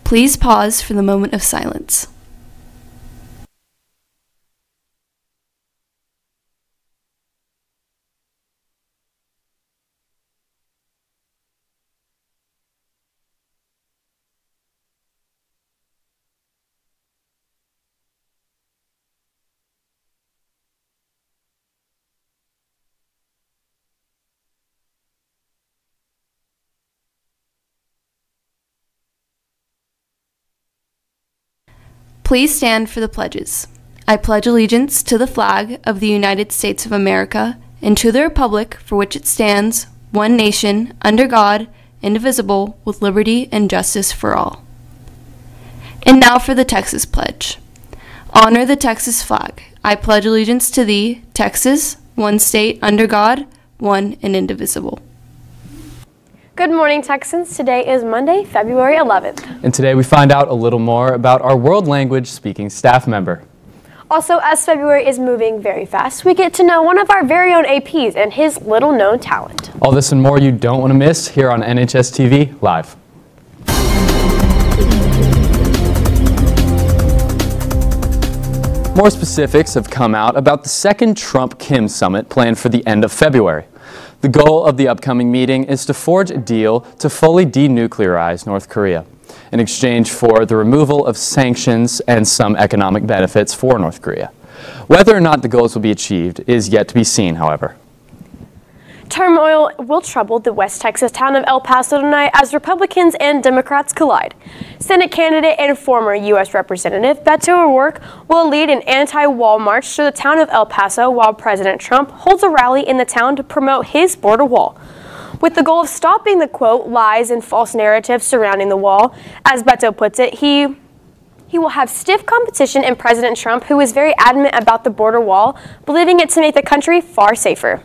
Please pause for the moment of silence. Please stand for the pledges. I pledge allegiance to the flag of the United States of America and to the republic for which it stands, one nation, under God, indivisible, with liberty and justice for all. And now for the Texas Pledge. Honor the Texas flag. I pledge allegiance to thee, Texas, one state, under God, one and indivisible. Good morning, Texans. Today is Monday, February 11th. And today we find out a little more about our world language speaking staff member. Also, as February is moving very fast, we get to know one of our very own APs and his little known talent. All this and more you don't want to miss here on NHSTV Live. More specifics have come out about the second Trump-Kim summit planned for the end of February. The goal of the upcoming meeting is to forge a deal to fully denuclearize North Korea in exchange for the removal of sanctions and some economic benefits for North Korea. Whether or not the goals will be achieved is yet to be seen, however. Turmoil will trouble the West Texas town of El Paso tonight as Republicans and Democrats collide. Senate candidate and former U.S. Representative Beto O'Rourke will lead an anti-wall march through the town of El Paso while President Trump holds a rally in the town to promote his border wall, with the goal of stopping the, quote, lies and false narratives surrounding the wall. As Beto puts it, he will have stiff competition in President Trump, who is very adamant about the border wall, believing it to make the country far safer.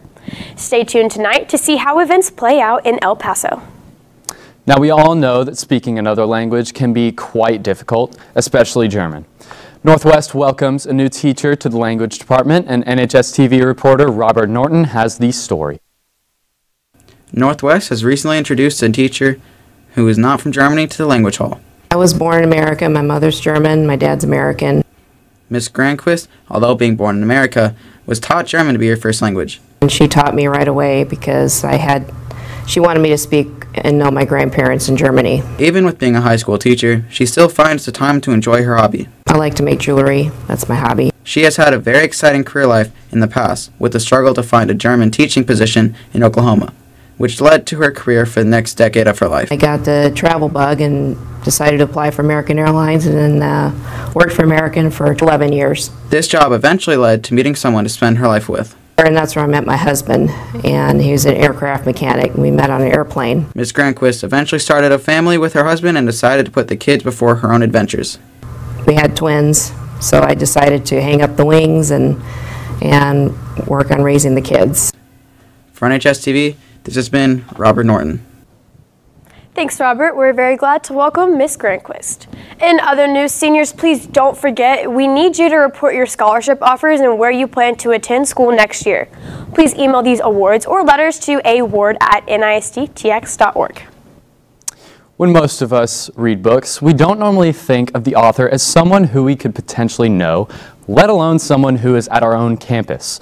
Stay tuned tonight to see how events play out in El Paso. Now, we all know that speaking another language can be quite difficult, especially German. Northwest welcomes a new teacher to the language department, and NHSTV reporter Robert Norton has the story. Northwest has recently introduced a teacher who is not from Germany to the language hall. I was born in America. My mother's German, my dad's American. Miss Granquist, although being born in America, was taught German to be her first language. And she taught me right away because she wanted me to speak and know my grandparents in Germany. Even with being a high school teacher, she still finds the time to enjoy her hobby. I like to make jewelry. That's my hobby. She has had a very exciting career life in the past, with the struggle to find a German teaching position in Oklahoma, which led to her career for the next decade of her life. I got the travel bug and decided to apply for American Airlines and then worked for American for 11 years. This job eventually led to meeting someone to spend her life with. And that's where I met my husband, and he was an aircraft mechanic. We met on an airplane. Ms. Granquist eventually started a family with her husband and decided to put the kids before her own adventures. We had twins, so I decided to hang up the wings and work on raising the kids. For NHSTV, this has been Robert Norton. Thanks, Robert. We're very glad to welcome Miss Granquist. In other news, seniors, please don't forget, we need you to report your scholarship offers and where you plan to attend school next year. Please email these awards or letters to award@nisttx.org. When most of us read books, we don't normally think of the author as someone who we could potentially know, let alone someone who is at our own campus.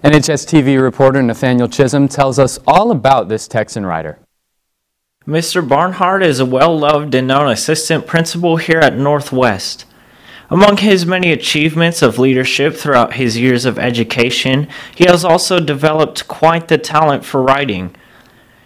NHSTV reporter Nathaniel Chisholm tells us all about this Texan writer. Mr. Barnhart is a well-loved and known assistant principal here at Northwest. Among his many achievements of leadership throughout his years of education, he has also developed quite the talent for writing.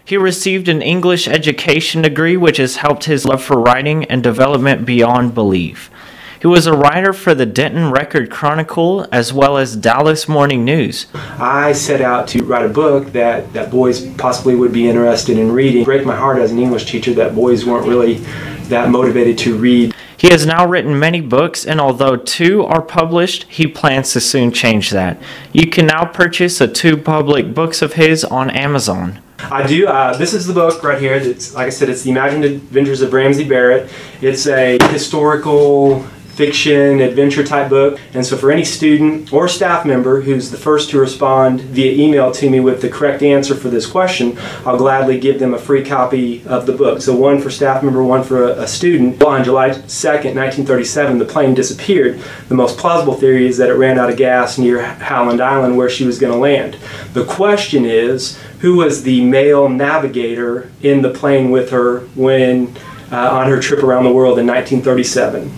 He received an English education degree which has helped his love for writing and development beyond belief. He was a writer for the Denton Record Chronicle as well as Dallas Morning News. I set out to write a book that boys possibly would be interested in reading. It breaks my heart as an English teacher that boys weren't really that motivated to read. He has now written many books, and although 2 are published, he plans to soon change that. You can now purchase 2 public books of his on Amazon. I do. This is the book right here. It's, like I said, it's The Imagined Adventures of Ramsey Barrett. It's a historical fiction, adventure type book. And so for any student or staff member who's the first to respond via email to me with the correct answer for this question, I'll gladly give them a free copy of the book. So one for staff member, one for a student. On July 2nd, 1937, the plane disappeared. The most plausible theory is that it ran out of gas near Howland Island where she was going to land. The question is, who was the male navigator in the plane with her when on her trip around the world in 1937?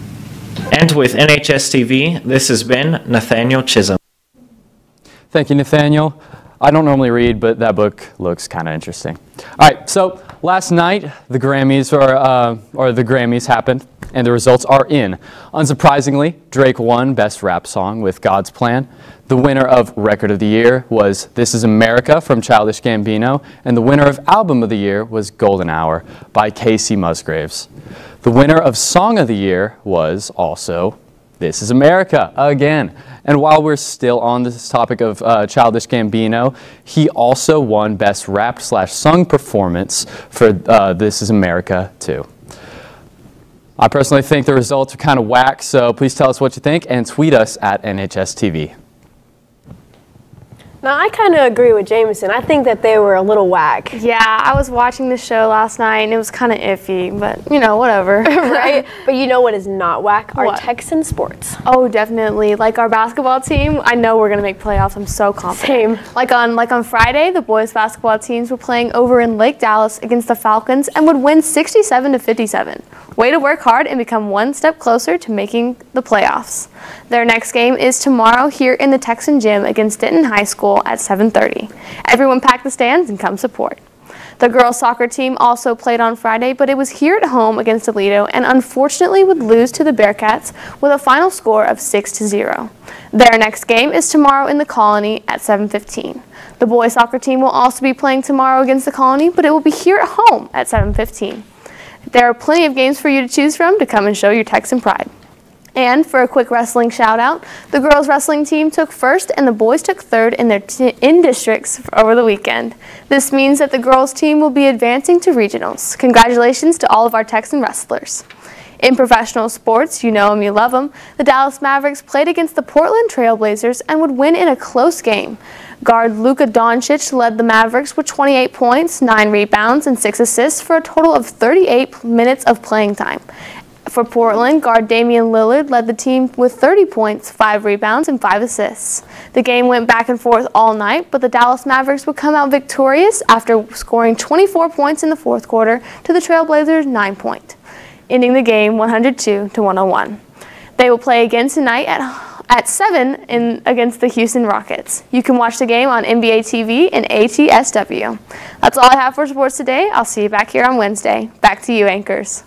And with NHSTV, this has been Nathaniel Chisholm. Thank you, Nathaniel. I don't normally read, but that book looks kind of interesting. All right, so last night the Grammys the Grammys happened, and the results are in. Unsurprisingly, Drake won Best Rap Song with God's Plan. The winner of Record of the Year was This Is America from Childish Gambino, and the winner of Album of the Year was Golden Hour by Casey Musgraves. The winner of Song of the Year was also This Is America again. And while we're still on this topic of Childish Gambino, he also won Best Rap/Sung Performance for This Is America too. I personally think the results are kind of whack, so please tell us what you think and tweet us at NHSTV. Now, I kind of agree with Jameson. I think that they were a little whack. Yeah, I was watching the show last night and it was kind of iffy, but you know, whatever. Right? But you know what is not whack? Our What? Texan sports. Oh, definitely. Like our basketball team, I know we're gonna make playoffs. I'm so confident. Same. Like on Friday, the boys basketball teams were playing over in Lake Dallas against the Falcons and would win 67-57. Way to work hard and become one step closer to making the playoffs. Their next game is tomorrow here in the Texan Gym against Denton High School at 7:30. Everyone pack the stands and come support. The girls soccer team also played on Friday, but it was here at home against Aledo and unfortunately would lose to the Bearcats with a final score of 6-0. Their next game is tomorrow in the Colony at 7:15. The boys soccer team will also be playing tomorrow against the Colony, but it will be here at home at 7:15. There are plenty of games for you to choose from to come and show your Texan pride. And for a quick wrestling shout out, the girls wrestling team took first and the boys took third in their districts over the weekend. This means that the girls team will be advancing to regionals. Congratulations to all of our Texan wrestlers. In professional sports, you know them, you love them, the Dallas Mavericks played against the Portland Trailblazers and would win in a close game. Guard Luka Doncic led the Mavericks with 28 points, 9 rebounds, and 6 assists for a total of 38 minutes of playing time. For Portland, guard Damian Lillard led the team with 30 points, 5 rebounds, and 5 assists. The game went back and forth all night, but the Dallas Mavericks would come out victorious after scoring 24 points in the fourth quarter to the Trailblazers' 9 points, ending the game 102-101. They will play again tonight at 7 against the Houston Rockets. You can watch the game on NBA TV and ATSW. That's all I have for sports today. I'll see you back here on Wednesday. Back to you, anchors.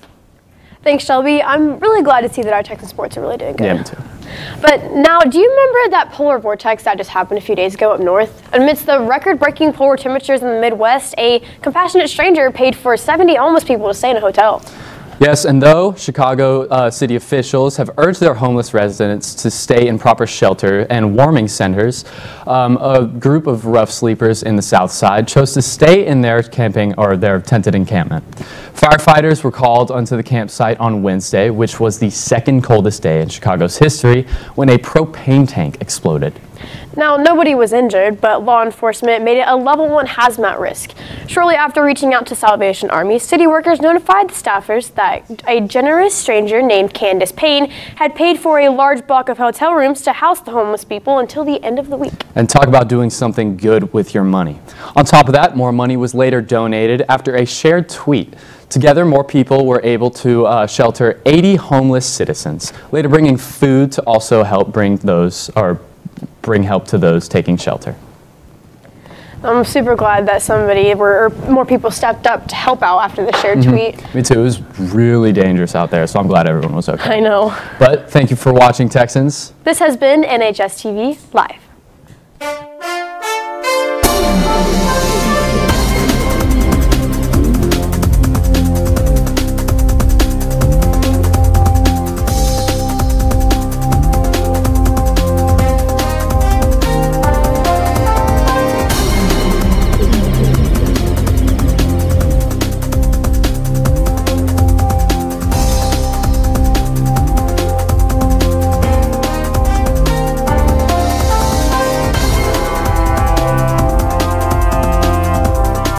Thanks, Shelby. I'm really glad to see that our Texan sports are really doing good. Yeah, me too. But now, do you remember that polar vortex that just happened a few days ago up north? Amidst the record-breaking polar temperatures in the Midwest, a compassionate stranger paid for 70 homeless people to stay in a hotel. Yes, and though Chicago city officials have urged their homeless residents to stay in proper shelter and warming centers, a group of rough sleepers in the South Side chose to stay in their camping or their tented encampment. Firefighters were called onto the campsite on Wednesday, which was the second coldest day in Chicago's history, when a propane tank exploded. Now, nobody was injured, but law enforcement made it a level 1 hazmat risk. Shortly after reaching out to Salvation Army, city workers notified the staffers that a generous stranger named Candace Payne had paid for a large block of hotel rooms to house the homeless people until the end of the week. And talk about doing something good with your money. On top of that, more money was later donated after a shared tweet. Together, more people were able to shelter 80 homeless citizens, later bringing food to also help bring help to those taking shelter. I'm super glad that more people stepped up to help out after the shared tweet. Me too. It was really dangerous out there, so I'm glad everyone was okay. I know. But thank you for watching, Texans. This has been NHSTV Live.